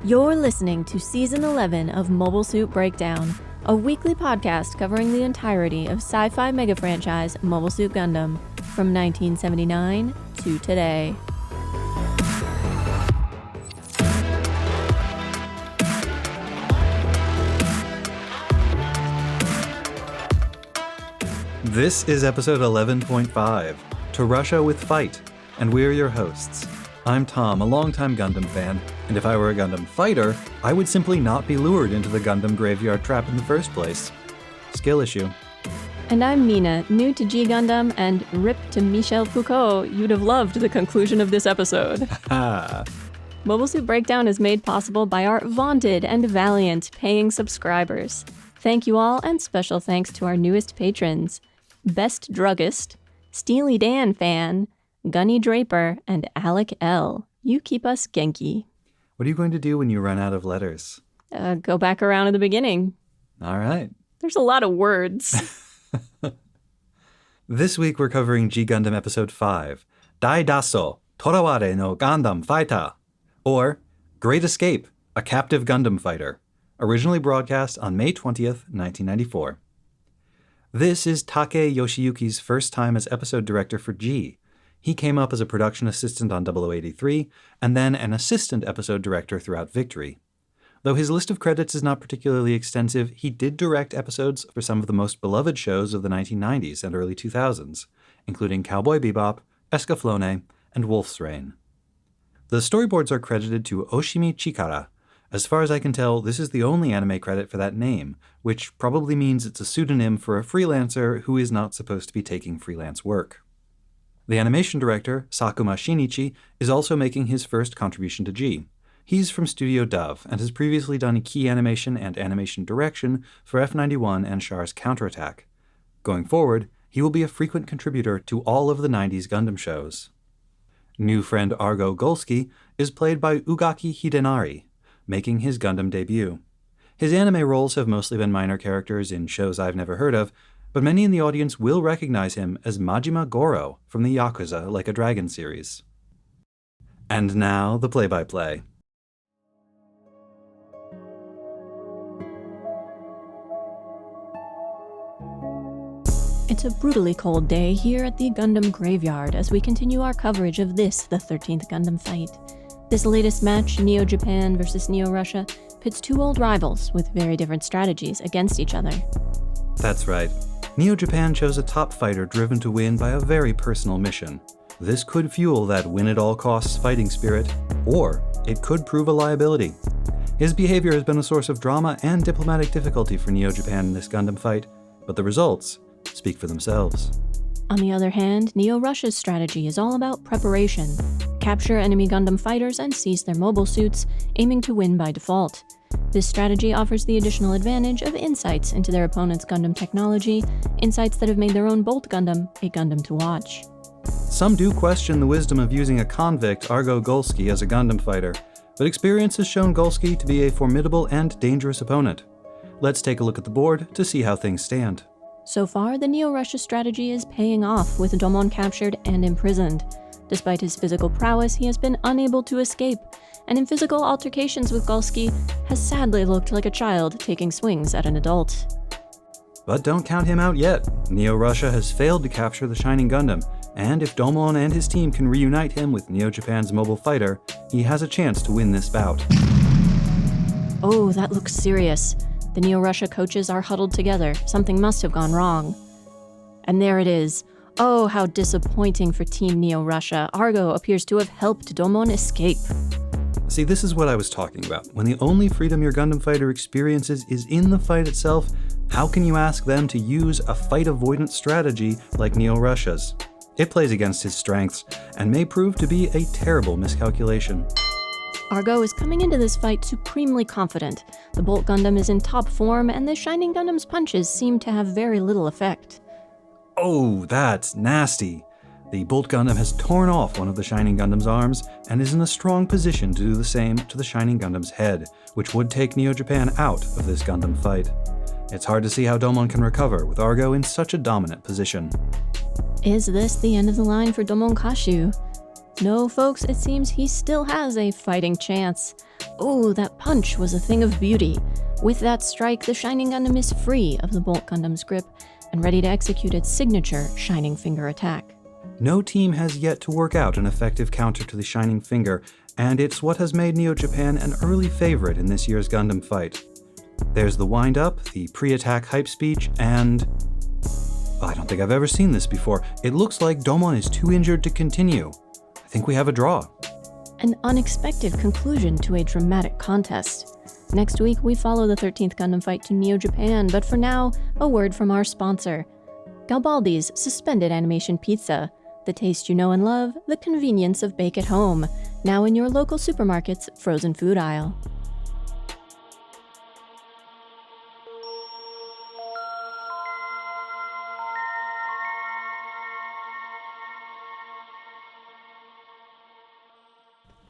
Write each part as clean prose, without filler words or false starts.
You're listening to Season 11 of Mobile Suit Breakdown, a weekly podcast covering the entirety of sci-fi mega franchise Mobile Suit Gundam from 1979 to today. This is episode 11.5, To Russia with Fight, and we're your hosts. I'm Tom, a longtime Gundam fan, and if I were a Gundam fighter, I would simply not be lured into the Gundam graveyard trap in the first place. Skill issue. And I'm Mina, new to G Gundam, and rip to Michel Foucault, you'd have loved the conclusion of this episode. Mobile Suit Breakdown is made possible by our vaunted and valiant paying subscribers. Thank you all, and special thanks to our newest patrons, Best Druggist, Steely Dan Fan, Gunny Draper, and Alec L. You keep us Genki. What are you going to do when you run out of letters? Go back around to the beginning. All right. There's a lot of words. This week we're covering G Gundam Episode 5, Dai Dasso, Toraware no Gundam Fighter, or Great Escape, a Captive Gundam Fighter, originally broadcast on May 20th, 1994. This is Take Yoshiyuki's first time as episode director for G. He came up as a production assistant on 0083, and then an assistant episode director throughout Victory. Though his list of credits is not particularly extensive, he did direct episodes for some of the most beloved shows of the 1990s and early 2000s, including Cowboy Bebop, Escaflowne, and Wolf's Rain. The storyboards are credited to Oshimi Chikara. As far as I can tell, this is the only anime credit for that name, which probably means it's a pseudonym for a freelancer who is not supposed to be taking freelance work. The animation director, Sakuma Shinichi, is also making his first contribution to G. He's from Studio Dove and has previously done key animation and animation direction for F91 and Char's Counterattack. Going forward, he will be a frequent contributor to all of the 90s Gundam shows. New friend Argo Golski is played by Ugaki Hidenari, making his Gundam debut. His anime roles have mostly been minor characters in shows I've never heard of, but many in the audience will recognize him as Majima Goro from the Yakuza Like a Dragon series. And now, the play-by-play. It's a brutally cold day here at the Gundam Graveyard as we continue our coverage of this, the 13th Gundam fight. This latest match, Neo Japan versus Neo Russia, pits two old rivals with very different strategies against each other. That's right. Neo Japan chose a top fighter driven to win by a very personal mission. This could fuel that win-at-all-costs fighting spirit, or it could prove a liability. His behavior has been a source of drama and diplomatic difficulty for Neo Japan in this Gundam fight, but the results speak for themselves. On the other hand, Neo Russia's strategy is all about preparation. Capture enemy Gundam fighters and seize their mobile suits, aiming to win by default. This strategy offers the additional advantage of insights into their opponent's Gundam technology, insights that have made their own Bolt Gundam a Gundam to watch. Some do question the wisdom of using a convict, Argo Golski, as a Gundam fighter, but experience has shown Golski to be a formidable and dangerous opponent. Let's take a look at the board to see how things stand. So far, the Neo-Russia strategy is paying off, with Domon captured and imprisoned. Despite his physical prowess, he has been unable to escape, and in physical altercations with Golski, has sadly looked like a child taking swings at an adult. But don't count him out yet. Neo Russia has failed to capture the Shining Gundam, and if Domon and his team can reunite him with Neo Japan's mobile fighter, he has a chance to win this bout. Oh, that looks serious. The Neo Russia coaches are huddled together. Something must have gone wrong. And there it is. Oh, how disappointing for Team Neo Russia. Argo appears to have helped Domon escape. See, this is what I was talking about. When the only freedom your Gundam fighter experiences is in the fight itself, how can you ask them to use a fight avoidance strategy like Neo Russia's? It plays against his strengths, and may prove to be a terrible miscalculation. Argo is coming into this fight supremely confident. The Bolt Gundam is in top form, and the Shining Gundam's punches seem to have very little effect. Oh, that's nasty. The Bolt Gundam has torn off one of the Shining Gundam's arms and is in a strong position to do the same to the Shining Gundam's head, which would take Neo Japan out of this Gundam fight. It's hard to see how Domon can recover with Argo in such a dominant position. Is this the end of the line for Domon Kashu? No, folks, it seems he still has a fighting chance. Oh, that punch was a thing of beauty. With that strike, the Shining Gundam is free of the Bolt Gundam's grip and ready to execute its signature Shining Finger attack. No team has yet to work out an effective counter to the Shining Finger, and it's what has made Neo Japan an early favorite in this year's Gundam fight. There's the wind-up, the pre-attack hype speech, and... I don't think I've ever seen this before. It looks like Domon is too injured to continue. I think we have a draw. An unexpected conclusion to a dramatic contest. Next week, we follow the 13th Gundam fight to Neo Japan, but for now, a word from our sponsor. Garibaldi's Suspended Animation Pizza. The taste you know and love, the convenience of bake at home. Now in your local supermarket's frozen food aisle.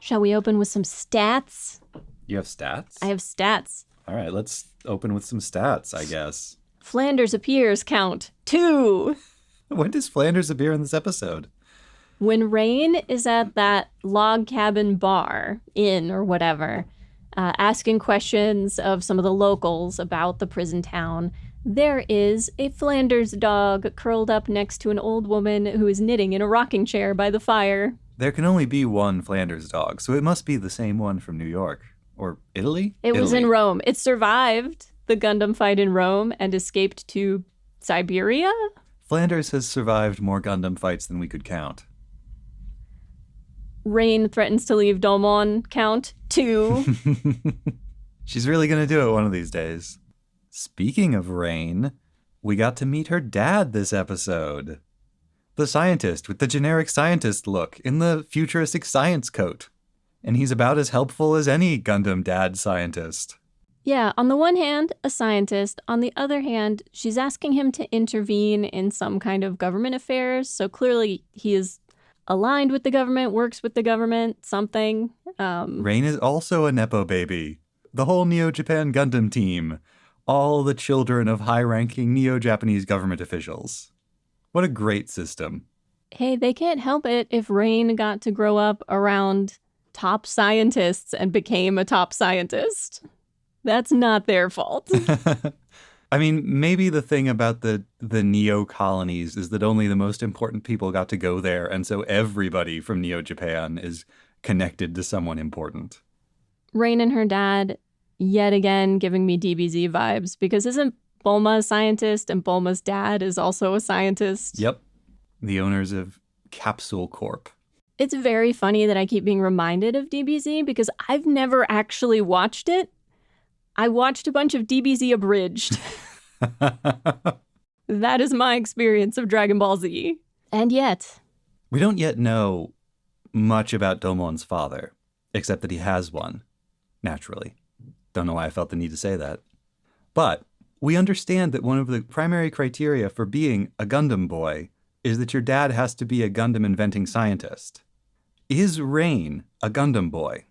Shall we open with some stats? You have stats? I have stats. All right, let's open with some stats, I guess. Flanders appears, count 2. When does Flanders appear in this episode? When Rain is at that log cabin bar, inn or whatever, asking questions of some of the locals about the prison town, there is a Flanders dog curled up next to an old woman who is knitting in a rocking chair by the fire. There can only be one Flanders dog, so it must be the same one from New York. Or Italy? It was in Rome. It survived the Gundam fight in Rome and escaped to Siberia? Flanders has survived more Gundam fights than we could count. Rain threatens to leave Domon, count 2. She's really going to do it one of these days. Speaking of Rain, we got to meet her dad this episode. The scientist with the generic scientist look in the futuristic science coat. And he's about as helpful as any Gundam dad scientist. Yeah, on the one hand, a scientist. On the other hand, she's asking him to intervene in some kind of government affairs. So clearly he is aligned with the government, works with the government, something. Rain is also a Nepo baby. The whole Neo-Japan Gundam team. All the children of high-ranking Neo-Japanese government officials. What a great system. Hey, they can't help it if Rain got to grow up around top scientists and became a top scientist. That's not their fault. I mean, maybe the thing about the Neo colonies is that only the most important people got to go there, and so everybody from Neo Japan is connected to someone important. Rain and her dad, yet again, giving me DBZ vibes, because isn't Bulma a scientist and Bulma's dad is also a scientist? Yep. The owners of Capsule Corp. It's very funny that I keep being reminded of DBZ because I've never actually watched it. I watched a bunch of DBZ abridged. That is my experience of Dragon Ball Z. And yet... we don't yet know much about Domon's father, except that he has one, naturally. Don't know why I felt the need to say that. But we understand that one of the primary criteria for being a Gundam boy is that your dad has to be a Gundam inventing scientist. Is Rain a Gundam boy?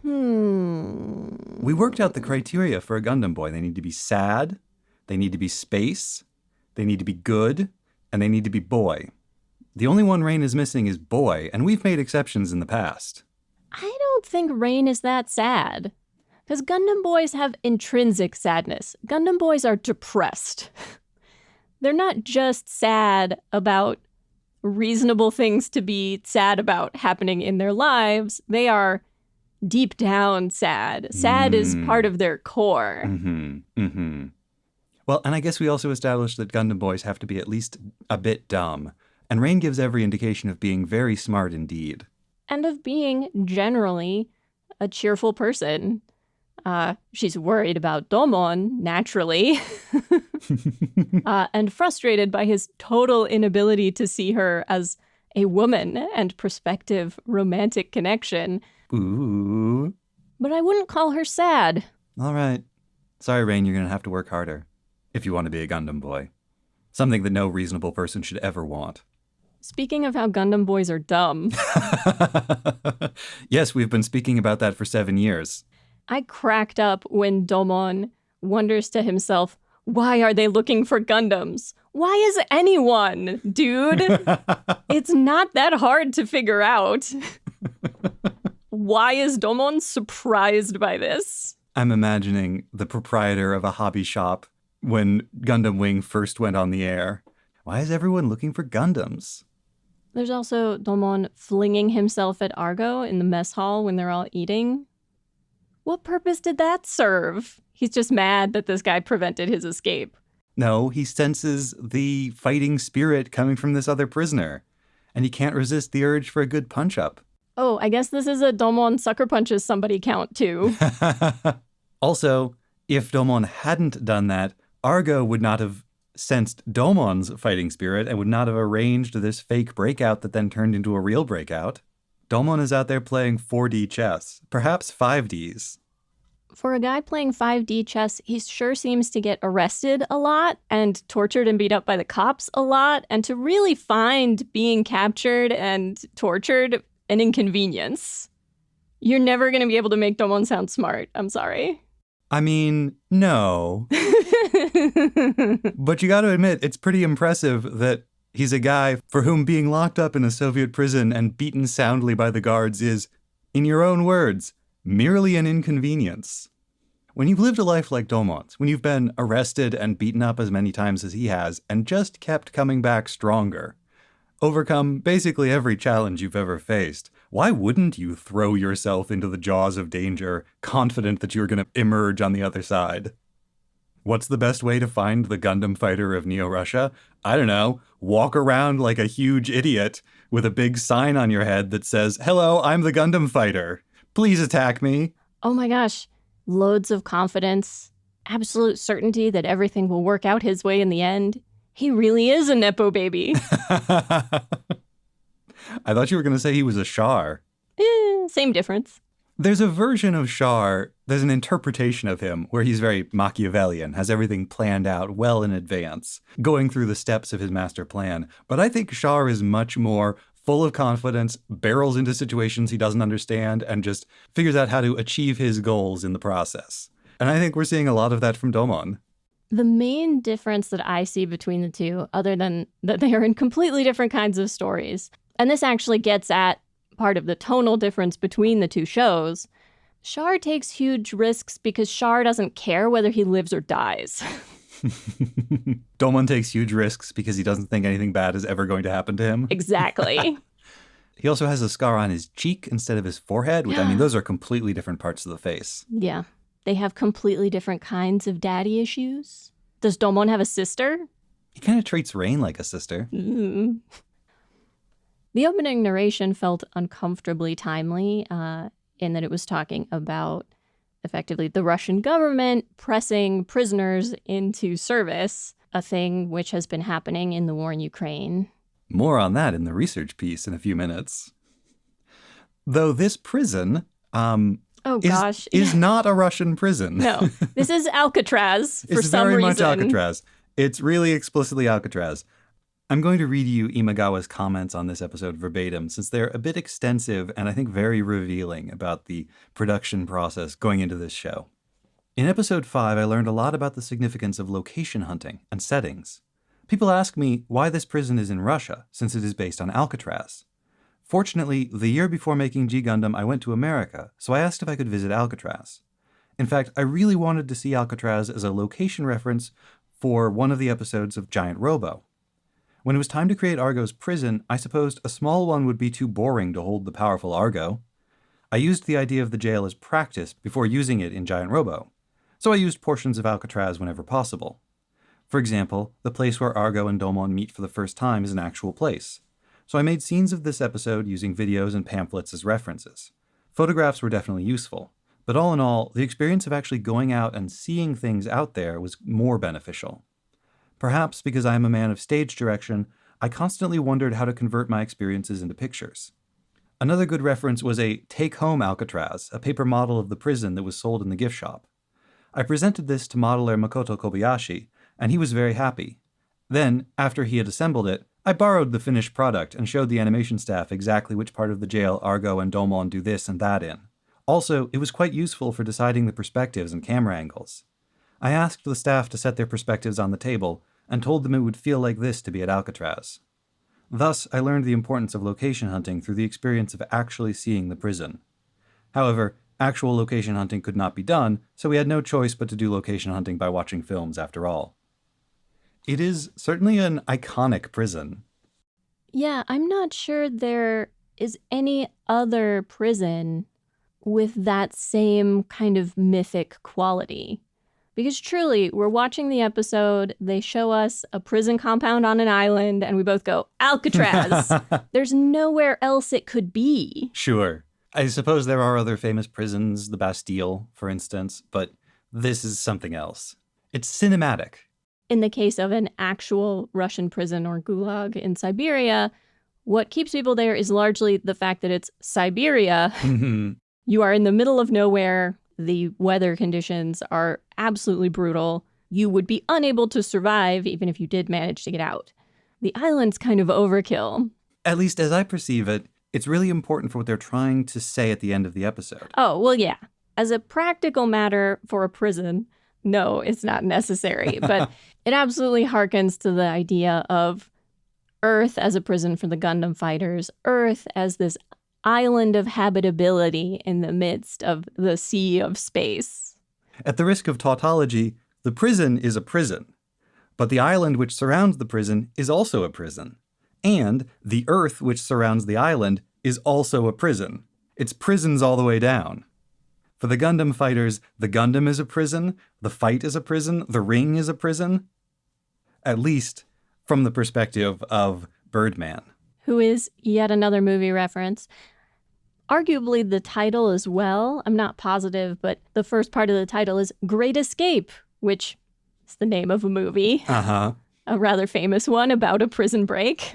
We worked out the criteria for a Gundam boy. They need to be sad, they need to be space, they need to be good, and they need to be boy. The only one Rain is missing is boy, and we've made exceptions in the past. I don't think Rain is that sad. Because Gundam boys have intrinsic sadness. Gundam boys are depressed. They're not just sad about reasonable things to be sad about happening in their lives. They are deep down sad. Sad is part of their core. Well, and I guess we also established that Gundam boys have to be at least a bit dumb. And Rain gives every indication of being very smart indeed. And of being generally a cheerful person. She's worried about Domon, naturally, and frustrated by his total inability to see her as a woman and prospective romantic connection. Ooh. But I wouldn't call her sad. All right. Sorry, Rain, you're going to have to work harder if you want to be a Gundam boy. Something that no reasonable person should ever want. Speaking of how Gundam boys are dumb. Yes, we've been speaking about that for 7 years. I cracked up when Domon wonders to himself, why are they looking for Gundams? Why is anyone, dude? It's not that hard to figure out. Why is Domon surprised by this? I'm imagining the proprietor of a hobby shop when Gundam Wing first went on the air. Why is everyone looking for Gundams? There's also Domon flinging himself at Argo in the mess hall when they're all eating. What purpose did that serve? He's just mad that this guy prevented his escape. No, he senses the fighting spirit coming from this other prisoner, and he can't resist the urge for a good punch-up. Oh, I guess this is a Domon sucker punches somebody count, too. Also, if Domon hadn't done that, Argo would not have sensed Domon's fighting spirit and would not have arranged this fake breakout that then turned into a real breakout. Domon is out there playing 4D chess, perhaps 5Ds. For a guy playing 5D chess, he sure seems to get arrested a lot and tortured and beat up by the cops a lot, and to really find being captured and tortured an inconvenience. You're never going to be able to make Domon sound smart. I'm sorry. I mean, no. But you got to admit, it's pretty impressive that he's a guy for whom being locked up in a Soviet prison and beaten soundly by the guards is, in your own words, merely an inconvenience. When you've lived a life like Domon's, when you've been arrested and beaten up as many times as he has, and just kept coming back stronger, overcome basically every challenge you've ever faced, why wouldn't you throw yourself into the jaws of danger, confident that you're going to emerge on the other side? What's the best way to find the Gundam fighter of Neo-Russia? I don't know. Walk around like a huge idiot with a big sign on your head that says, "Hello, I'm the Gundam fighter. Please attack me." Oh my gosh. Loads of confidence. Absolute certainty that everything will work out his way in the end. He really is a Nepo baby. I thought you were going to say he was a Char. Same difference. There's a version of Char, there's an interpretation of him where he's very Machiavellian, has everything planned out well in advance, going through the steps of his master plan. But I think Char is much more full of confidence, barrels into situations he doesn't understand, and just figures out how to achieve his goals in the process. And I think we're seeing a lot of that from Domon. The main difference that I see between the two, other than that they are in completely different kinds of stories, and this actually gets at part of the tonal difference between the two shows, Char takes huge risks because Char doesn't care whether he lives or dies. Domon takes huge risks because he doesn't think anything bad is ever going to happen to him. Exactly. He also has a scar on his cheek instead of his forehead, which, I mean, those are completely different parts of the face. Yeah. They have completely different kinds of daddy issues. Does Domon have a sister? He kind of treats Rain like a sister. Mm. The opening narration felt uncomfortably timely in that it was talking about effectively the Russian government pressing prisoners into service, a thing which has been happening in the war in Ukraine. More on that in the research piece in a few minutes. Though this prison is not a Russian prison. No, this is Alcatraz for some reason. It's very much Alcatraz. It's really explicitly Alcatraz. I'm going to read you Imagawa's comments on this episode verbatim, since they're a bit extensive and I think very revealing about the production process going into this show. In episode 5, I learned a lot about the significance of location hunting and settings. People ask me why this prison is in Russia, since it is based on Alcatraz. Fortunately, the year before making G Gundam, I went to America, so I asked if I could visit Alcatraz. In fact, I really wanted to see Alcatraz as a location reference for one of the episodes of Giant Robo. When it was time to create Argo's prison, I supposed a small one would be too boring to hold the powerful Argo. I used the idea of the jail as practice before using it in Giant Robo, so I used portions of Alcatraz whenever possible. For example, the place where Argo and Domon meet for the first time is an actual place, so I made scenes of this episode using videos and pamphlets as references. Photographs were definitely useful, but all in all, the experience of actually going out and seeing things out there was more beneficial. Perhaps because I am a man of stage direction, I constantly wondered how to convert my experiences into pictures. Another good reference was a take-home Alcatraz, a paper model of the prison that was sold in the gift shop. I presented this to modeler Makoto Kobayashi, and he was very happy. Then, after he had assembled it, I borrowed the finished product and showed the animation staff exactly which part of the jail Argo and Domon do this and that in. Also, it was quite useful for deciding the perspectives and camera angles. I asked the staff to set their perspectives on the table and told them it would feel like this to be at Alcatraz. Thus, I learned the importance of location hunting through the experience of actually seeing the prison. However, actual location hunting could not be done, so we had no choice but to do location hunting by watching films after all. It is certainly an iconic prison. Yeah, I'm not sure there is any other prison with that same kind of mythic quality. Because truly, we're watching the episode, they show us a prison compound on an island, and we both go, Alcatraz! There's nowhere else it could be. Sure. I suppose there are other famous prisons, the Bastille, for instance, but this is something else. It's cinematic. In the case of an actual Russian prison or gulag in Siberia, what keeps people there is largely the fact that it's Siberia. You are in the middle of nowhere. The weather conditions are absolutely brutal. You would be unable to survive even if you did manage to get out. The island's kind of overkill. At least as I perceive it, it's really important for what they're trying to say at the end of the episode. Oh, well, yeah. As a practical matter for a prison, no, it's not necessary. But it absolutely harkens to the idea of Earth as a prison for the Gundam fighters, Earth as this island of habitability in the midst of the sea of space. At the risk of tautology, the prison is a prison, but the island which surrounds the prison is also a prison. And the Earth which surrounds the island is also a prison. It's prisons all the way down. For the Gundam fighters, the Gundam is a prison, the fight is a prison, the ring is a prison. At least from the perspective of Birdman. Who is yet another movie reference. Arguably the title as well, I'm not positive, but the first part of the title is Great Escape, which is the name of a movie. A rather famous one about a prison break,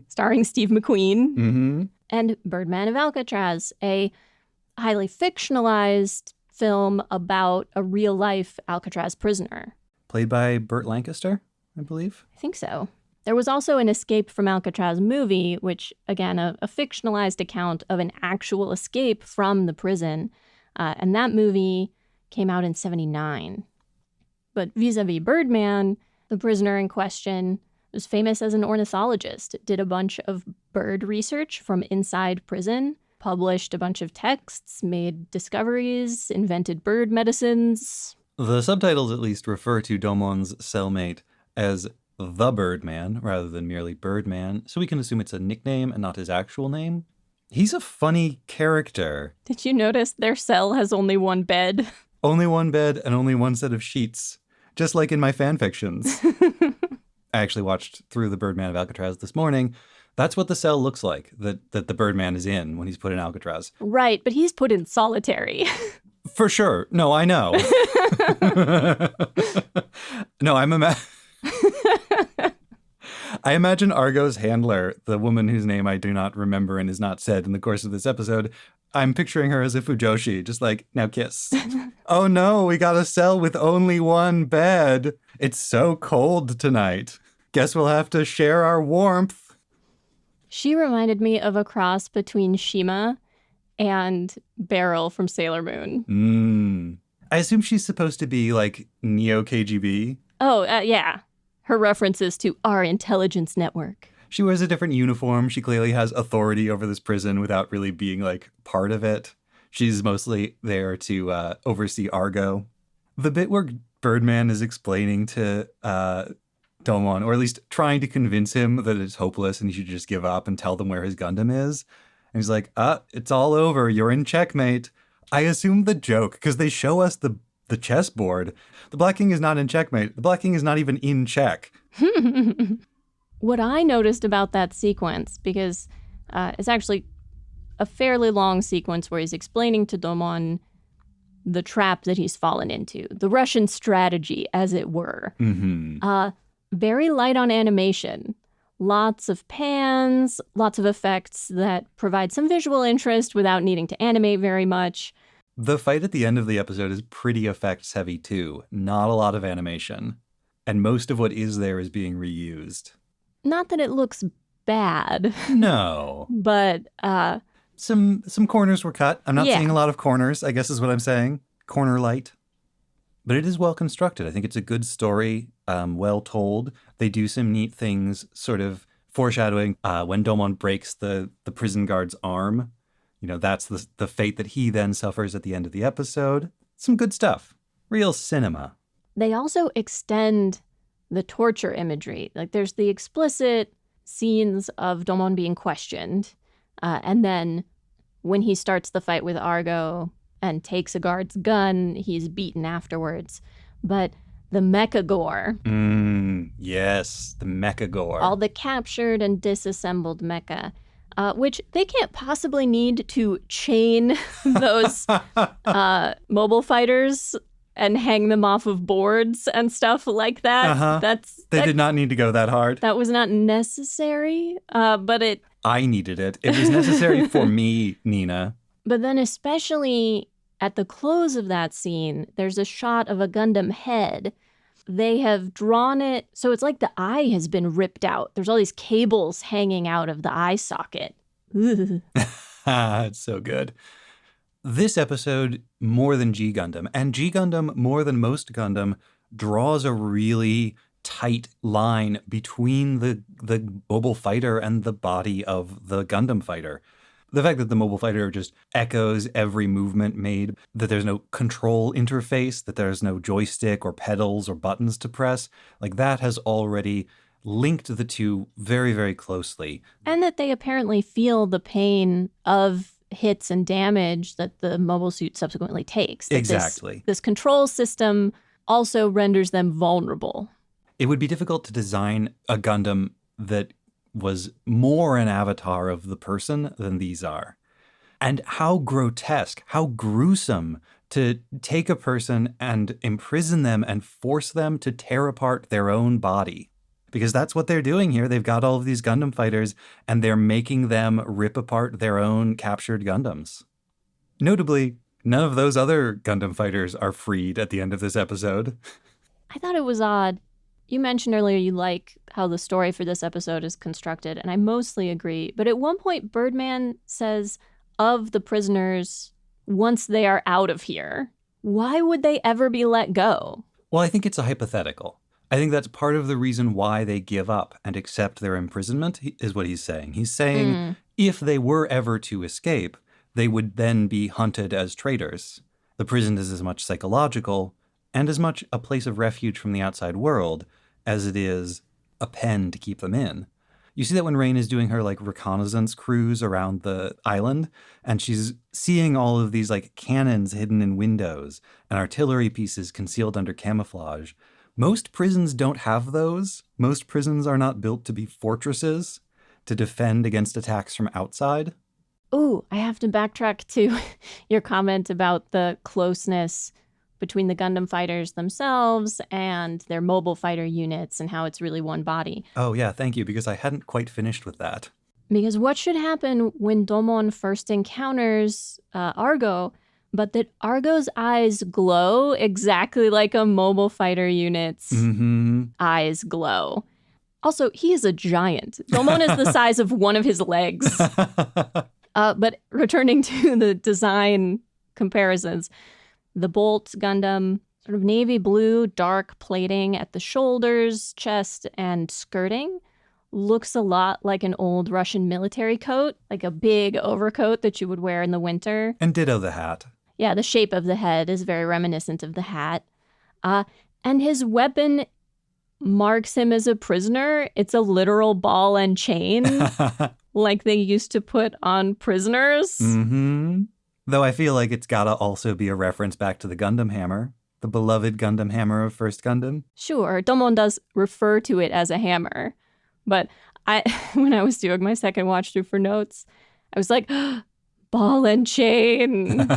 starring Steve McQueen. And Birdman of Alcatraz, a highly fictionalized film about a real-life Alcatraz prisoner. Played by Burt Lancaster, I believe? I think so. There was also an Escape from Alcatraz movie, which, again, a fictionalized account of an actual escape from the prison. And that movie came out in 1979. But vis-a-vis Birdman, the prisoner in question was famous as an ornithologist, did a bunch of bird research from inside prison, published a bunch of texts, made discoveries, invented bird medicines. The subtitles at least refer to Domon's cellmate as the Birdman rather than merely Birdman, so we can assume it's a nickname and not his actual name. He's a funny character. Did you notice their cell has only one bed? Only one bed and only one set of sheets, just like in my fan fictions. I actually watched through the Birdman of Alcatraz this morning. That's what the cell looks like that the Birdman is in when he's put in Alcatraz. Right, but he's put in solitary. For sure. No, I know. No, I imagine Argo's handler, the woman whose name I do not remember and is not said in the course of this episode, I'm picturing her as a Fujoshi, just like, now kiss. Oh no, we got a cell with only one bed. It's so cold tonight. Guess we'll have to share our warmth. She reminded me of a cross between Shima and Beryl from Sailor Moon. I assume she's supposed to be like Neo KGB. Oh, yeah. Her references to our intelligence network. She wears a different uniform. She clearly has authority over this prison without really being like part of it. She's mostly there to oversee Argo. The bit where Birdman is explaining to Domon, or at least trying to convince him that it's hopeless and he should just give up and tell them where his Gundam is. And he's like, it's all over. You're in checkmate. I assume the joke, because they show us the chessboard. The Black King is not in checkmate. The Black King is not even in check. What I noticed about that sequence, because it's actually a fairly long sequence where he's explaining to Domon the trap that he's fallen into, the Russian strategy, as it were. Very light on animation. Lots of pans, lots of effects that provide some visual interest without needing to animate very much. The fight at the end of the episode is pretty effects heavy too. Not a lot of animation. And most of what is there is being reused. Not that it looks bad. No. But some corners were cut. I'm not seeing a lot of corners, I guess is what I'm saying. Corner light. But it is well constructed. I think it's a good story, well told. They do some neat things, sort of foreshadowing when Domon breaks the prison guard's arm. That's the fate that he then suffers at the end of the episode. Some good stuff. Real cinema. They also extend the torture imagery. Like there's the explicit scenes of Domon being questioned. And then when he starts the fight with Argo and takes a guard's gun, he's beaten afterwards. But the mecha gore. Yes, the mecha gore. All the captured and disassembled mecha. Which they can't possibly need to chain those mobile fighters and hang them off of boards and stuff like that. They did not need to go that hard. That was not necessary, but I needed it. It was necessary for me, Nina. But then especially at the close of that scene, there's a shot of a Gundam head. They have drawn it, so it's like the eye has been ripped out. There's all these cables hanging out of the eye socket. It's so good. This episode, more than G Gundam, and G Gundam, more than most Gundam, draws a really tight line between the mobile fighter and the body of the Gundam fighter. The fact that the mobile fighter just echoes every movement made, that there's no control interface, that there's no joystick or pedals or buttons to press, like that has already linked the two very, very closely. And that they apparently feel the pain of hits and damage that the mobile suit subsequently takes. Exactly. This control system also renders them vulnerable. It would be difficult to design a Gundam that was more an avatar of the person than these are. And how grotesque, how gruesome to take a person and imprison them and force them to tear apart their own body. Because that's what they're doing here. They've got all of these Gundam fighters and they're making them rip apart their own captured Gundams. Notably, none of those other Gundam fighters are freed at the end of this episode. I thought it was odd. You mentioned earlier you like how the story for this episode is constructed, and I mostly agree. But at one point, Birdman says of the prisoners, once they are out of here, why would they ever be let go? Well, I think it's a hypothetical. I think that's part of the reason why they give up and accept their imprisonment, is what he's saying. He's saying if they were ever to escape, they would then be hunted as traitors. The prison is as much psychological and as much a place of refuge from the outside world as it is a pen to keep them in. You see that when Rain is doing her reconnaissance cruise around the island, and she's seeing all of these cannons hidden in windows and artillery pieces concealed under camouflage. Most prisons don't have those. Most prisons are not built to be fortresses to defend against attacks from outside. Ooh, I have to backtrack to your comment about the closeness between the Gundam fighters themselves and their mobile fighter units and how it's really one body. Oh yeah, thank you, because I hadn't quite finished with that. Because what should happen when Domon first encounters Argo, but that Argo's eyes glow exactly like a mobile fighter unit's eyes glow. Also, he is a giant. Domon is the size of one of his legs. But returning to the design comparisons, the Bolt Gundam, sort of navy blue, dark plating at the shoulders, chest, and skirting, looks a lot like an old Russian military coat, like a big overcoat that you would wear in the winter. And ditto the hat. Yeah, the shape of the head is very reminiscent of the hat. And his weapon marks him as a prisoner. It's a literal ball and chain, like they used to put on prisoners. Though I feel like it's gotta also be a reference back to the Gundam hammer, the beloved Gundam hammer of First Gundam. Sure, Domon does refer to it as a hammer. But when I was doing my second watch through for notes, I was like, ball and chain.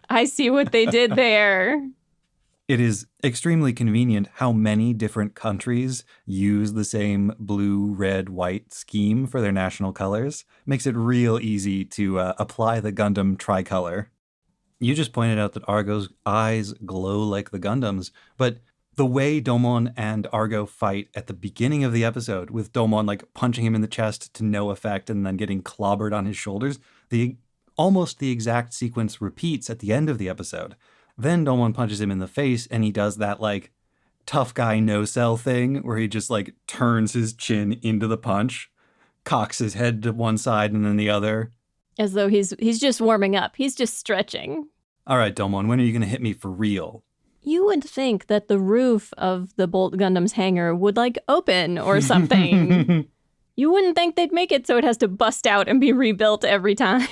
I see what they did there. It is extremely convenient how many different countries use the same blue, red, white scheme for their national colors. Makes it real easy to apply the Gundam tricolor. You just pointed out that Argo's eyes glow like the Gundam's, but the way Domon and Argo fight at the beginning of the episode, with Domon punching him in the chest to no effect and then getting clobbered on his shoulders, almost the exact sequence repeats at the end of the episode. Then Domon punches him in the face, and he does that, tough guy no-sell thing, where he just, turns his chin into the punch, cocks his head to one side and then the other. As though he's just warming up. He's just stretching. All right, Domon, when are you going to hit me for real? You would think that the roof of the Bolt Gundam's hangar would, like, open or something. You wouldn't think they'd make it so it has to bust out and be rebuilt every time.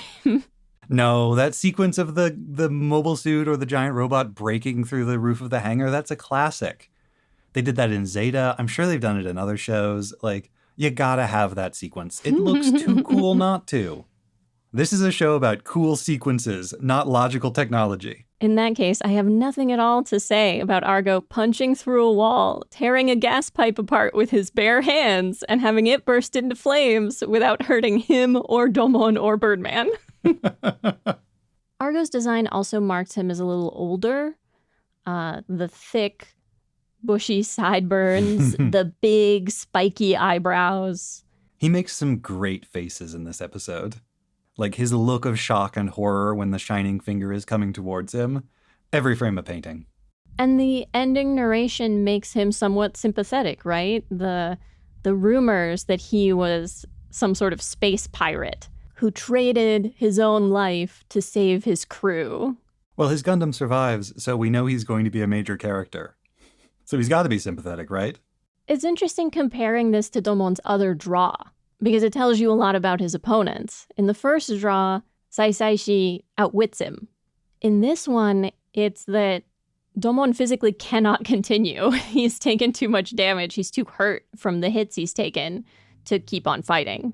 No, that sequence of the mobile suit or the giant robot breaking through the roof of the hangar, that's a classic. They did that in Zeta. I'm sure they've done it in other shows. Like, you gotta have that sequence. It looks too cool not to. This is a show about cool sequences, not logical technology. In that case, I have nothing at all to say about Argo punching through a wall, tearing a gas pipe apart with his bare hands, and having it burst into flames without hurting him or Domon or Birdman. Argo's design also marks him as a little older. The thick, bushy sideburns, the big, spiky eyebrows. He makes some great faces in this episode. Like his look of shock and horror when the shining finger is coming towards him. Every frame of painting. And the ending narration makes him somewhat sympathetic, right? The rumors that he was some sort of space pirate who traded his own life to save his crew. Well, his Gundam survives, so we know he's going to be a major character. So he's got to be sympathetic, right? It's interesting comparing this to Domon's other draw, because it tells you a lot about his opponents. In the first draw, Saisaishi outwits him. In this one, it's that Domon physically cannot continue. He's taken too much damage. He's too hurt from the hits he's taken to keep on fighting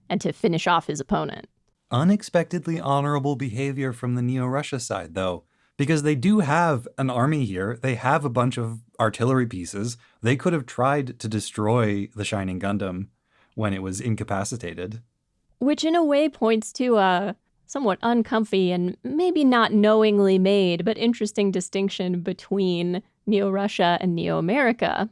and to finish off his opponent. Unexpectedly honorable behavior from the Neo-Russia side, though, because they do have an army here. They have a bunch of artillery pieces. They could have tried to destroy the Shining Gundam when it was incapacitated. Which in a way points to a somewhat uncomfy and maybe not knowingly made, but interesting distinction between Neo-Russia and Neo-America.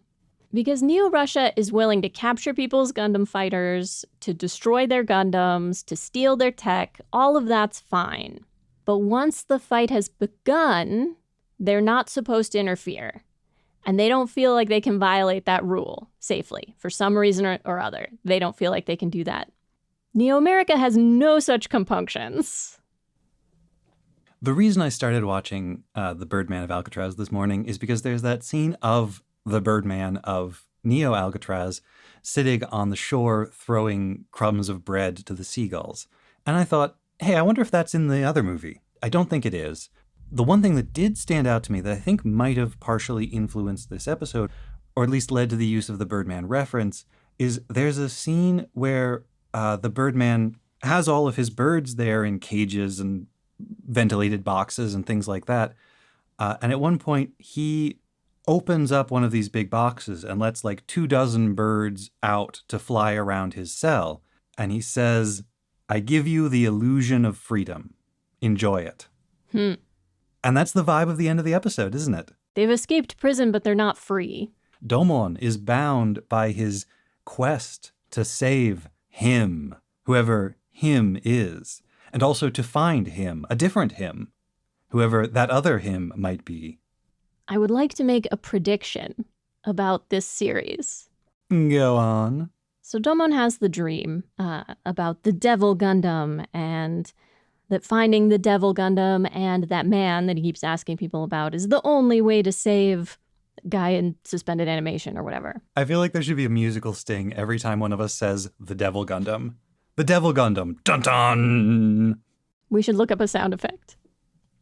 Because Neo-Russia is willing to capture people's Gundam fighters, to destroy their Gundams, to steal their tech, all of that's fine. But once the fight has begun, they're not supposed to interfere. And they don't feel like they can violate that rule safely for some reason or other. They don't feel like they can do that. Neo-America has no such compunctions. The reason I started watching The Birdman of Alcatraz this morning is because there's that scene of the Birdman of Neo Alcatraz sitting on the shore throwing crumbs of bread to the seagulls. And I thought, hey, I wonder if that's in the other movie. I don't think it is. The one thing that did stand out to me that I think might have partially influenced this episode, or at least led to the use of the Birdman reference, is there's a scene where the Birdman has all of his birds there in cages and ventilated boxes and things like that. And at one point, he opens up one of these big boxes and lets like 24 birds out to fly around his cell. And he says, "I give you the illusion of freedom. Enjoy it." And that's the vibe of the end of the episode, isn't it? They've escaped prison, but they're not free. Domon is bound by his quest to save him, whoever him is, and also to find him, a different him, whoever that other him might be. I would like to make a prediction about this series. Go on. So Domon has the dream about the Devil Gundam and that finding the Devil Gundam and that man that he keeps asking people about is the only way to save guy in suspended animation or whatever. I feel like there should be a musical sting every time one of us says the Devil Gundam. The Devil Gundam. Dun dun! We should look up a sound effect.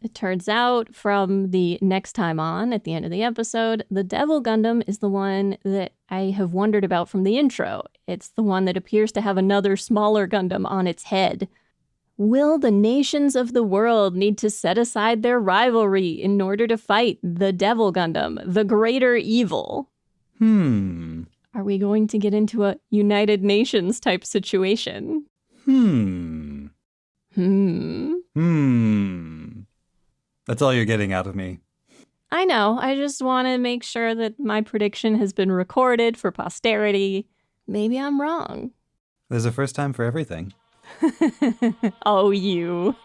It turns out from the next time on, at the end of the episode, the Devil Gundam is the one that I have wondered about from the intro. It's the one that appears to have another smaller Gundam on its head. Will the nations of the world need to set aside their rivalry in order to fight the Devil Gundam, the greater evil? Are we going to get into a United Nations type situation? That's all you're getting out of me. I know. I just want to make sure that my prediction has been recorded for posterity. Maybe I'm wrong. There's a first time for everything. Oh, you.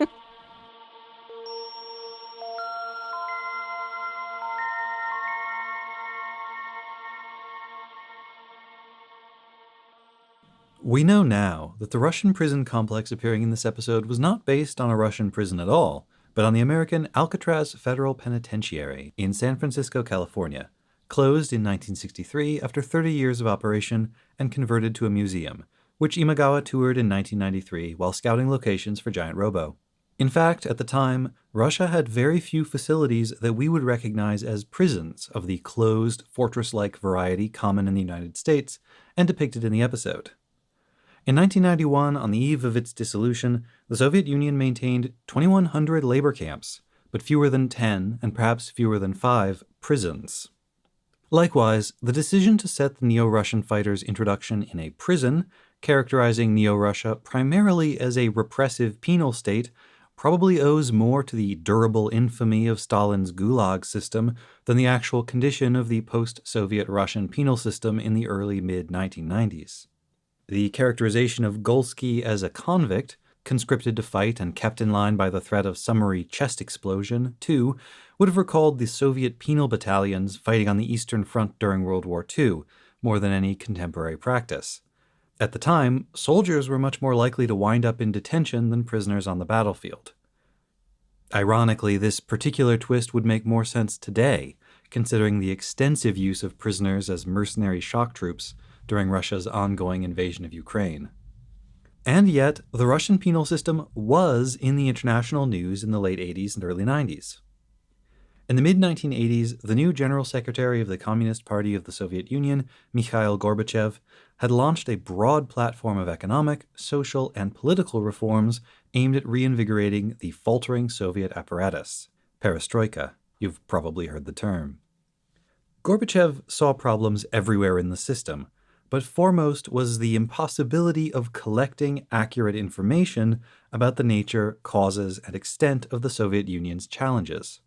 We know now that the Russian prison complex appearing in this episode was not based on a Russian prison at all, but on the American Alcatraz Federal Penitentiary in San Francisco, California, closed in 1963 after 30 years of operation and converted to a museum, which Imagawa toured in 1993 while scouting locations for Giant Robo. In fact, at the time, Russia had very few facilities that we would recognize as prisons of the closed, fortress-like variety common in the United States and depicted in the episode. In 1991, on the eve of its dissolution, the Soviet Union maintained 2,100 labor camps, but fewer than 10, and perhaps fewer than 5, prisons. Likewise, the decision to set the Neo-Russian fighter's introduction in a prison, characterizing Neo-Russia primarily as a repressive penal state, probably owes more to the durable infamy of Stalin's Gulag system than the actual condition of the post-Soviet Russian penal system in the early mid-1990s. The characterization of Golsky as a convict, conscripted to fight and kept in line by the threat of summary chest explosion, too, would have recalled the Soviet penal battalions fighting on the Eastern Front during World War II, more than any contemporary practice. At the time, soldiers were much more likely to wind up in detention than prisoners on the battlefield. Ironically, this particular twist would make more sense today, considering the extensive use of prisoners as mercenary shock troops during Russia's ongoing invasion of Ukraine. And yet, the Russian penal system was in the international news in the late 80s and early 90s. In the mid-1980s, the new General Secretary of the Communist Party of the Soviet Union, Mikhail Gorbachev, had launched a broad platform of economic, social, and political reforms aimed at reinvigorating the faltering Soviet apparatus. Perestroika. You've probably heard the term. Gorbachev saw problems everywhere in the system, but foremost was the impossibility of collecting accurate information about the nature, causes, and extent of the Soviet Union's challenges.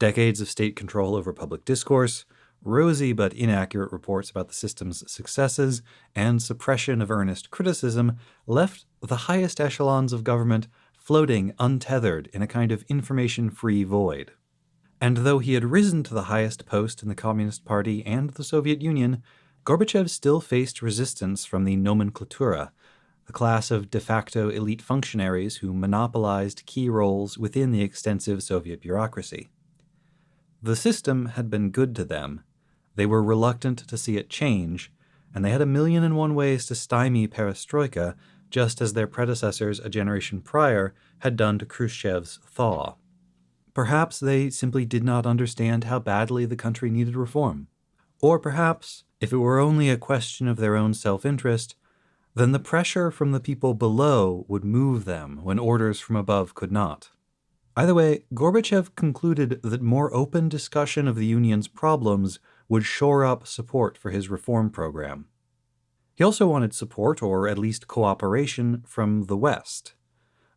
Decades of state control over public discourse, rosy but inaccurate reports about the system's successes, and suppression of earnest criticism left the highest echelons of government floating untethered in a kind of information-free void. And though he had risen to the highest post in the Communist Party and the Soviet Union, Gorbachev still faced resistance from the nomenklatura, the class of de facto elite functionaries who monopolized key roles within the extensive Soviet bureaucracy. The system had been good to them. They were reluctant to see it change, and they had 1,000,001 ways to stymie perestroika, just as their predecessors a generation prior had done to Khrushchev's thaw. Perhaps they simply did not understand how badly the country needed reform. Or perhaps, if it were only a question of their own self-interest, then the pressure from the people below would move them when orders from above could not. Either way, Gorbachev concluded that more open discussion of the Union's problems would shore up support for his reform program. He also wanted support, or at least cooperation, from the West.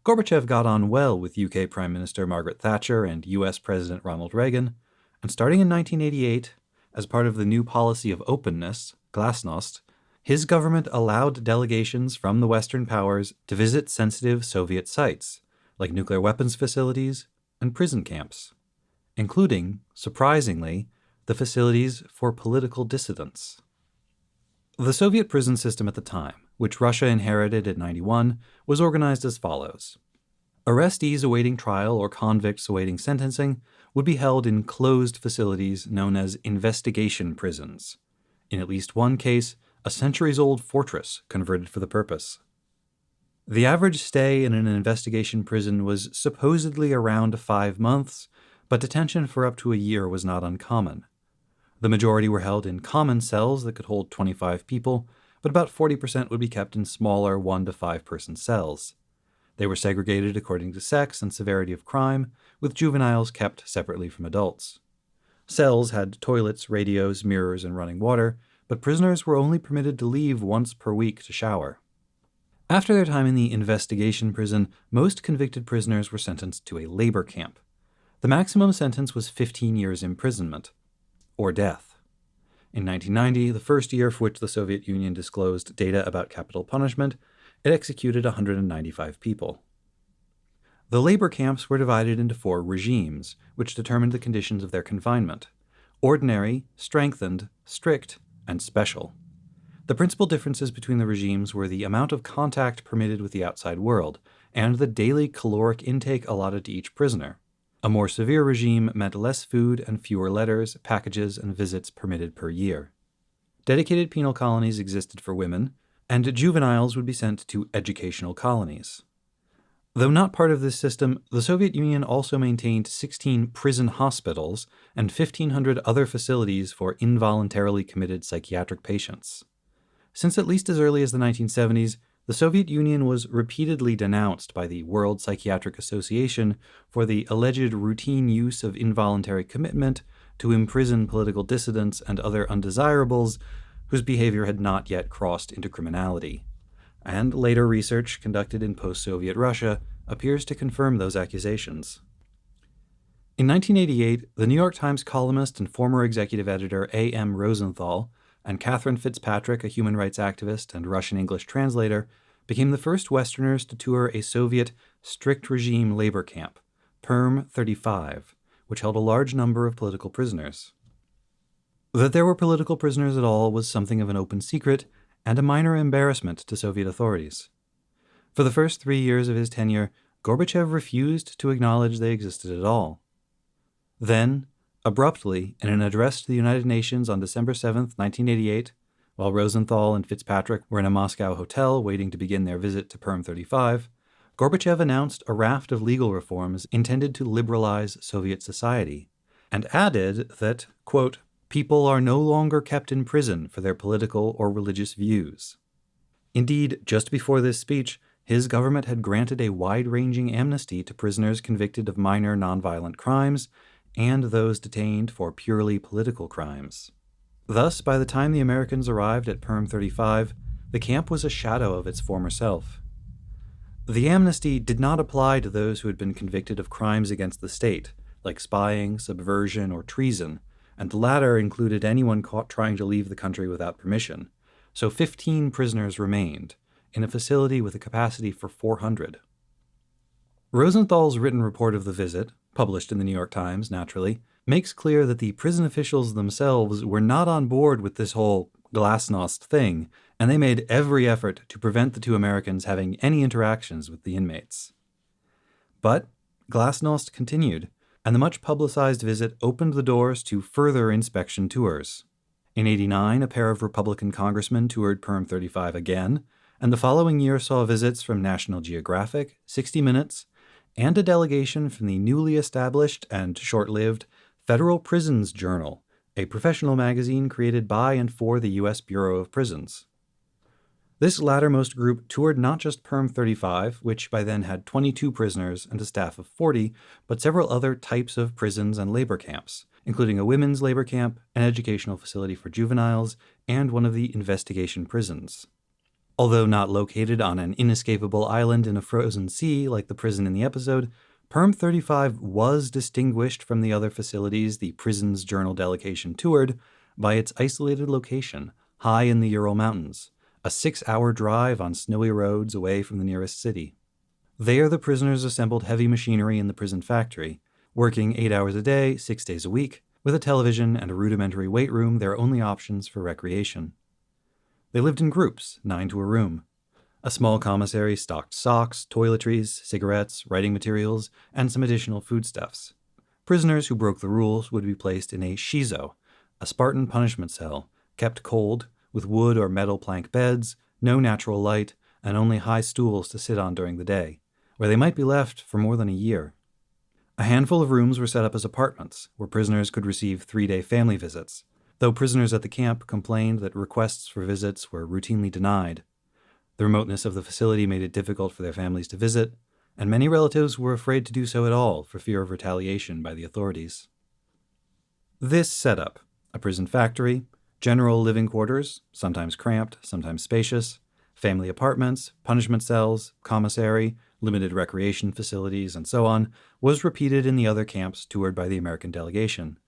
Gorbachev got on well with UK Prime Minister Margaret Thatcher and US President Ronald Reagan, and starting in 1988, as part of the new policy of openness, glasnost, his government allowed delegations from the Western powers to visit sensitive Soviet sites, like nuclear weapons facilities and prison camps, including, surprisingly, the facilities for political dissidents. The Soviet prison system at the time, which Russia inherited in 1991, was organized as follows. Arrestees awaiting trial or convicts awaiting sentencing would be held in closed facilities known as investigation prisons. In at least one case, a centuries-old fortress converted for the purpose. The average stay in an investigation prison was supposedly around 5 months, but detention for up to a year was not uncommon. The majority were held in common cells that could hold 25 people, but about 40% would be kept in smaller 1 to 5 person cells. They were segregated according to sex and severity of crime, with juveniles kept separately from adults. Cells had toilets, radios, mirrors, and running water, but prisoners were only permitted to leave once per week to shower. After their time in the investigation prison, most convicted prisoners were sentenced to a labor camp. The maximum sentence was 15 years imprisonment, or death. In 1990, the first year for which the Soviet Union disclosed data about capital punishment, it executed 195 people. The labor camps were divided into 4 regimes, which determined the conditions of their confinement: ordinary, strengthened, strict, and special. The principal differences between the regimes were the amount of contact permitted with the outside world, and the daily caloric intake allotted to each prisoner. A more severe regime meant less food and fewer letters, packages, and visits permitted per year. Dedicated penal colonies existed for women, and juveniles would be sent to educational colonies. Though not part of this system, the Soviet Union also maintained 16 prison hospitals and 1,500 other facilities for involuntarily committed psychiatric patients. Since at least as early as the 1970s, the Soviet Union was repeatedly denounced by the World Psychiatric Association for the alleged routine use of involuntary commitment to imprison political dissidents and other undesirables whose behavior had not yet crossed into criminality. And later research conducted in post-Soviet Russia appears to confirm those accusations. In 1988, the New York Times columnist and former executive editor A.M. Rosenthal and Catherine Fitzpatrick, a human rights activist and Russian-English translator, became the first Westerners to tour a Soviet strict regime labor camp, Perm 35, which held a large number of political prisoners. That there were political prisoners at all was something of an open secret and a minor embarrassment to Soviet authorities. For the first 3 years of his tenure, Gorbachev refused to acknowledge they existed at all. Then, abruptly, in an address to the United Nations on December 7, 1988, while Rosenthal and Fitzpatrick were in a Moscow hotel waiting to begin their visit to Perm 35, Gorbachev announced a raft of legal reforms intended to liberalize Soviet society, and added that, quote, people are no longer kept in prison for their political or religious views. Indeed, just before this speech, his government had granted a wide-ranging amnesty to prisoners convicted of minor nonviolent crimes and those detained for purely political crimes. Thus, by the time the Americans arrived at Perm 35, the camp was a shadow of its former self. The amnesty did not apply to those who had been convicted of crimes against the state, like spying, subversion, or treason, and the latter included anyone caught trying to leave the country without permission, so 15 prisoners remained, in a facility with a capacity for 400. Rosenthal's written report of the visit, published in the New York Times, naturally, makes clear that the prison officials themselves were not on board with this whole glasnost thing, and they made every effort to prevent the two Americans having any interactions with the inmates. But glasnost continued, and the much-publicized visit opened the doors to further inspection tours. In '89, a pair of Republican congressmen toured Perm 35 again, and the following year saw visits from National Geographic, 60 Minutes, and a delegation from the newly established and short-lived Federal Prisons Journal, a professional magazine created by and for the U.S. Bureau of Prisons. This lattermost group toured not just Perm 35, which by then had 22 prisoners and a staff of 40, but several other types of prisons and labor camps, including a women's labor camp, an educational facility for juveniles, and one of the investigation prisons. Although not located on an inescapable island in a frozen sea like the prison in the episode, Perm 35 was distinguished from the other facilities the Prisons Journal delegation toured by its isolated location, high in the Ural Mountains, a 6-hour drive on snowy roads away from the nearest city. There the prisoners assembled heavy machinery in the prison factory, working 8 hours a day, 6 days a week, with a television and a rudimentary weight room their only options for recreation. They lived in groups, 9 to a room. A small commissary stocked socks, toiletries, cigarettes, writing materials, and some additional foodstuffs. Prisoners who broke the rules would be placed in a shizo, a Spartan punishment cell, kept cold, with wood or metal plank beds, no natural light, and only high stools to sit on during the day, where they might be left for more than a year. A handful of rooms were set up as apartments, where prisoners could receive 3-day family visits, though prisoners at the camp complained that requests for visits were routinely denied. The remoteness of the facility made it difficult for their families to visit, and many relatives were afraid to do so at all for fear of retaliation by the authorities. This setup, a prison factory, general living quarters, sometimes cramped, sometimes spacious, family apartments, punishment cells, commissary, limited recreation facilities, and so on, was repeated in the other camps toured by the American delegation.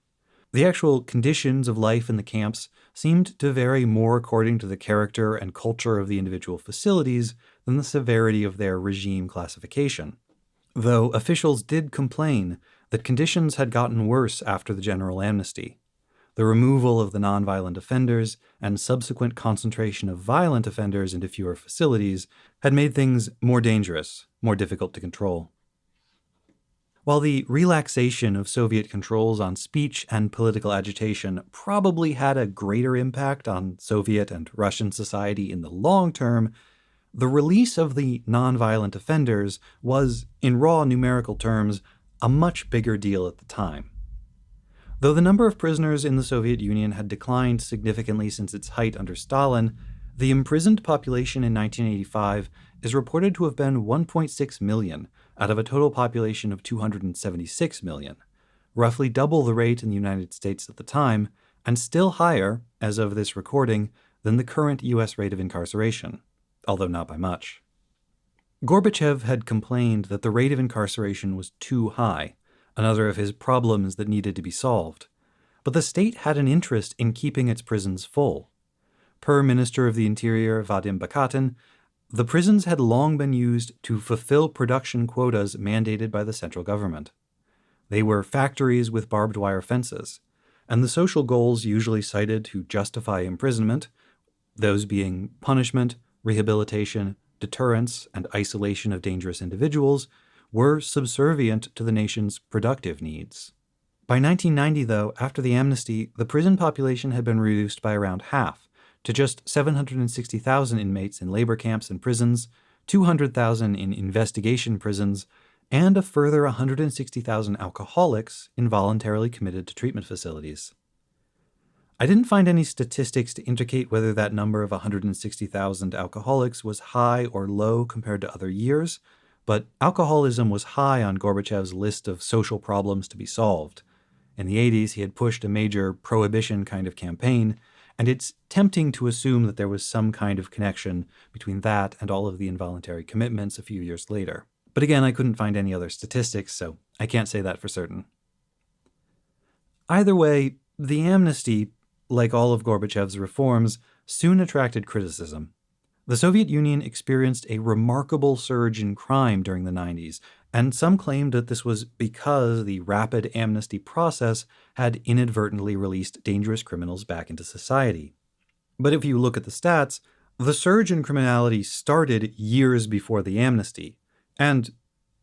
The actual conditions of life in the camps seemed to vary more according to the character and culture of the individual facilities than the severity of their regime classification, though officials did complain that conditions had gotten worse after the general amnesty. The removal of the nonviolent offenders and subsequent concentration of violent offenders into fewer facilities had made things more dangerous, more difficult to control. While the relaxation of Soviet controls on speech and political agitation probably had a greater impact on Soviet and Russian society in the long term, the release of the nonviolent offenders was, in raw numerical terms, a much bigger deal at the time. Though the number of prisoners in the Soviet Union had declined significantly since its height under Stalin, the imprisoned population in 1985 is reported to have been 1.6 million out of a total population of 276 million, roughly double the rate in the United States at the time, and still higher, as of this recording, than the current U.S. rate of incarceration, although not by much. Gorbachev had complained that the rate of incarceration was too high, another of his problems that needed to be solved, but the state had an interest in keeping its prisons full. Per Minister of the Interior Vadim Bakatin, the prisons had long been used to fulfill production quotas mandated by the central government. They were factories with barbed wire fences, and the social goals usually cited to justify imprisonment, those being punishment, rehabilitation, deterrence, and isolation of dangerous individuals, were subservient to the nation's productive needs. By 1990, though, after the amnesty, the prison population had been reduced by around half, to just 760,000 inmates in labor camps and prisons, 200,000 in investigation prisons, and a further 160,000 alcoholics involuntarily committed to treatment facilities. I didn't find any statistics to indicate whether that number of 160,000 alcoholics was high or low compared to other years, but alcoholism was high on Gorbachev's list of social problems to be solved. In the 80s, he had pushed a major prohibition kind of campaign, and it's tempting to assume that there was some kind of connection between that and all of the involuntary commitments a few years later. But again, I couldn't find any other statistics, so I can't say that for certain. Either way, the amnesty, like all of Gorbachev's reforms, soon attracted criticism. The Soviet Union experienced a remarkable surge in crime during the 90s, and some claimed that this was because the rapid amnesty process had inadvertently released dangerous criminals back into society. But if you look at the stats, the surge in criminality started years before the amnesty. And,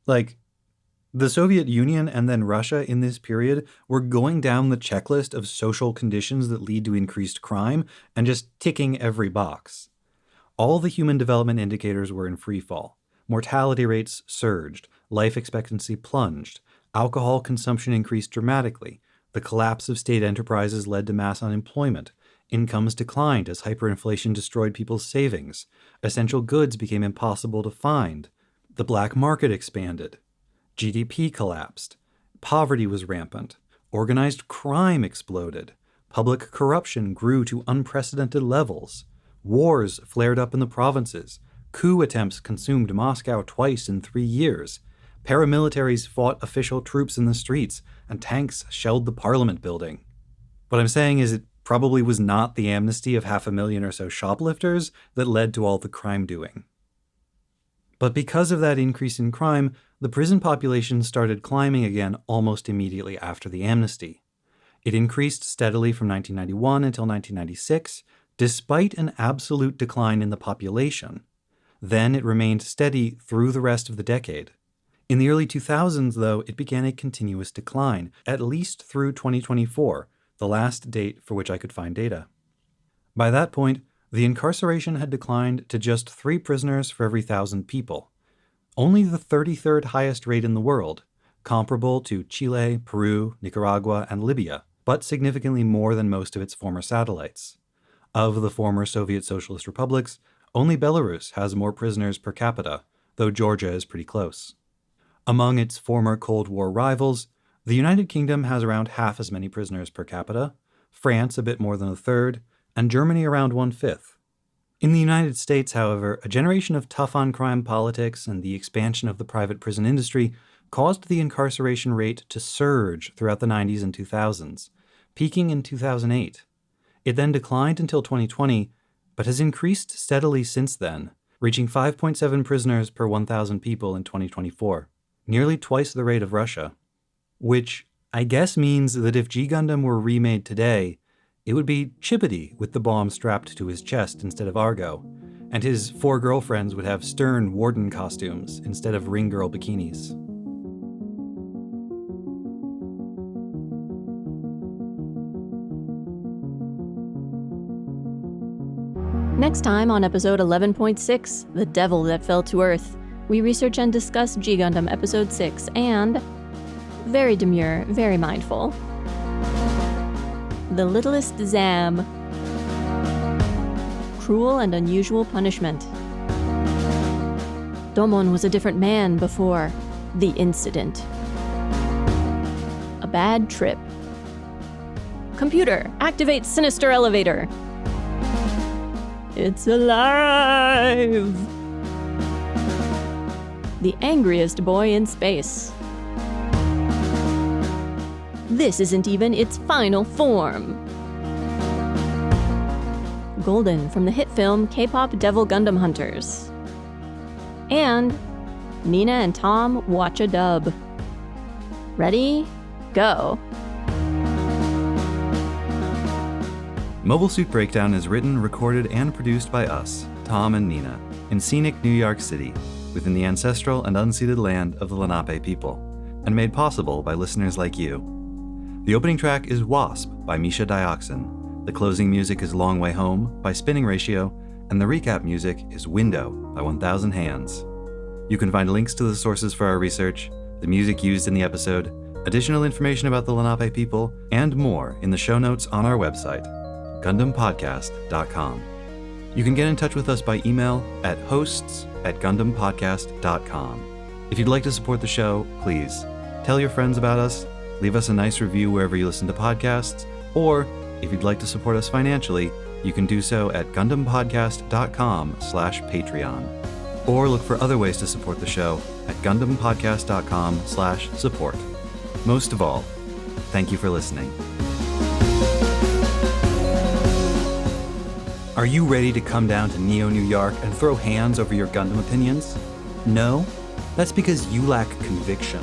the Soviet Union and then Russia in this period were going down the checklist of social conditions that lead to increased crime and just ticking every box. All the human development indicators were in free fall. Mortality rates surged, life expectancy plunged, alcohol consumption increased dramatically, the collapse of state enterprises led to mass unemployment, incomes declined as hyperinflation destroyed people's savings, essential goods became impossible to find, the black market expanded, GDP collapsed, poverty was rampant, organized crime exploded, public corruption grew to unprecedented levels, wars flared up in the provinces, coup attempts consumed Moscow twice in 3 years, paramilitaries fought official troops in the streets, and tanks shelled the parliament building. What I'm saying is it probably was not the amnesty of 500,000 or so shoplifters that led to all the crime doing. But because of that increase in crime, the prison population started climbing again almost immediately after the amnesty. It increased steadily from 1991 until 1996, despite an absolute decline in the population. Then it remained steady through the rest of the decade. In the early 2000s, though, it began a continuous decline, at least through 2024, the last date for which I could find data. By that point, the incarceration had declined to just 3 prisoners for every 1,000 people, only the 33rd highest rate in the world, comparable to Chile, Peru, Nicaragua, and Libya, but significantly more than most of its former satellites. Of the former Soviet Socialist republics, only Belarus has more prisoners per capita, though Georgia is pretty close. Among its former Cold War rivals, the United Kingdom has around half as many prisoners per capita, France a bit more than a third, and Germany around 1/5. In the United States, however, a generation of tough-on-crime politics and the expansion of the private prison industry caused the incarceration rate to surge throughout the 90s and 2000s, peaking in 2008. It then declined until 2020, but has increased steadily since then, reaching 5.7 prisoners per 1,000 people in 2024, nearly twice the rate of Russia. Which I guess means that if G Gundam were remade today, It would be Chibbity with the bomb strapped to his chest instead of Argo, and his 4 girlfriends would have stern warden costumes instead of ring girl bikinis. Next time on episode 11.6, The Devil That Fell to Earth, we research and discuss G Gundam episode 6 and, very demure, very mindful, The Littlest Zam. Cruel and unusual punishment. Domon was a different man before the incident. A bad trip. Computer, activate sinister elevator. It's alive! The angriest boy in space. This isn't even its final form. Golden from the hit film K-pop Devil Gundam Hunters. And Nina and Tom watch a dub. Ready? Go. Mobile Suit Breakdown is written, recorded, and produced by us, Tom and Nina, in scenic New York City, within the ancestral and unceded land of the Lenape people, and made possible by listeners like you. The opening track is Wasp by Misha Dioxin, the closing music is Long Way Home by Spinning Ratio, and the recap music is Window by 1000 Hands. You can find links to the sources for our research, the music used in the episode, additional information about the Lenape people, and more in the show notes on our website, GundamPodcast.com. You can get in touch with us by email at hosts@GundamPodcast.com. If you'd like to support the show, please tell your friends about us, leave us a nice review wherever you listen to podcasts, or if you'd like to support us financially, you can do so at GundamPodcast.com/Patreon. Or look for other ways to support the show at GundamPodcast.com/support. Most of all, thank you for listening. Are you ready to come down to Neo New York and throw hands over your Gundam opinions? No? That's because you lack conviction.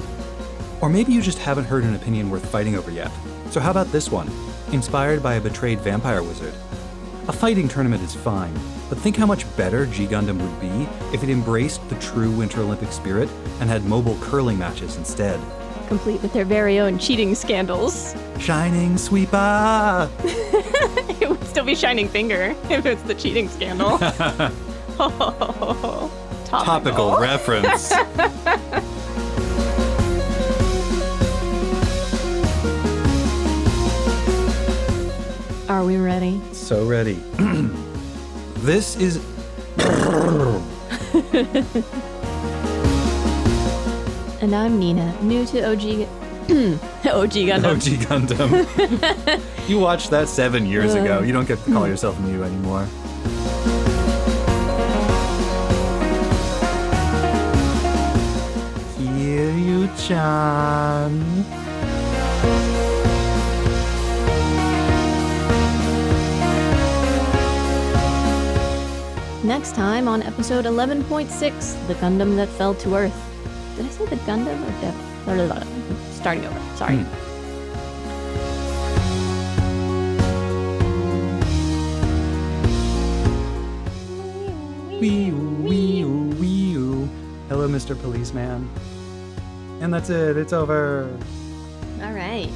Or maybe you just haven't heard an opinion worth fighting over yet. So how about this one? Inspired by a betrayed vampire wizard. A fighting tournament is fine, but think how much better G Gundam would be if it embraced the true Winter Olympic spirit and had mobile curling matches instead. Complete with their very own cheating scandals. Shining Sweeper! It would still be Shining Finger if it's the cheating scandal. Oh, topical reference. Are we ready? So ready. This is... And I'm Nina, new to OG Gundam. OG Gundam. You watched that 7 years ago. You don't get to call yourself new anymore. Kiryu-chan. Next time on episode 11.6, The Gundam That Fell to Earth. Did I say the Gundam or Devil? Starting over. Sorry. Wee-oo. Hello, Mr. Policeman. And that's it. It's over. All right.